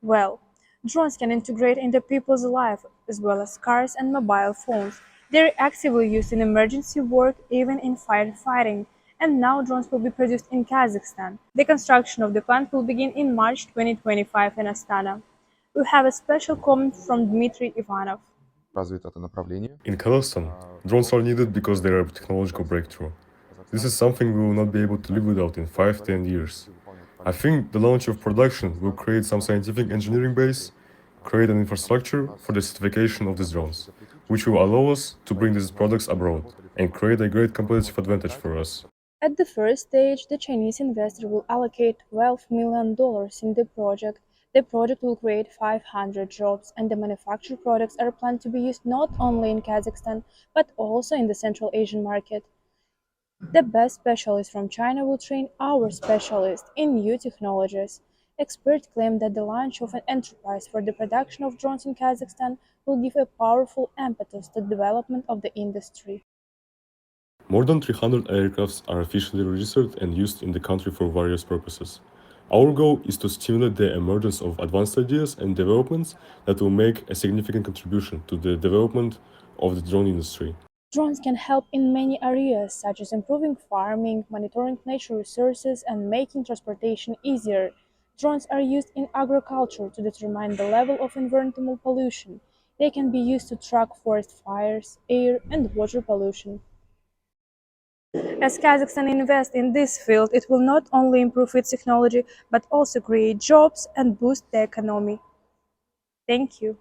Well, drones can integrate into people's life as well as cars and mobile phones. They're actively used in emergency work, even in firefighting. And now drones will be produced in Kazakhstan. The construction of the plant will begin in March 2025 in Astana. We have a special comment from Dmitry Ivanov. In Kazakhstan, drones are needed because they are a technological breakthrough. This is something we will not be able to live without in 5–10 years. I think the launch of production will create some scientific engineering base, create an infrastructure for the certification of these drones, which will allow us to bring these products abroad and create a great competitive advantage for us. At the first stage, the Chinese investor will allocate $12 million in the project. The project will create 500 jobs, and the manufactured products are planned to be used not only in Kazakhstan but also in the Central Asian market. The best specialists from China will train our specialists in new technologies. Experts claim that the launch of an enterprise for the production of drones in Kazakhstan will give a powerful impetus to the development of the industry. More than 300 aircrafts are officially registered and used in the country for various purposes. Our goal is to stimulate the emergence of advanced ideas and developments that will make a significant contribution to the development of the drone industry. Drones can help in many areas, such as improving farming, monitoring natural resources, and making transportation easier. Drones are used in agriculture to determine the level of environmental pollution. They can be used to track forest fires, air, and water pollution. As Kazakhstan invests in this field, it will not only improve its technology but also create jobs and boost the economy. Thank you.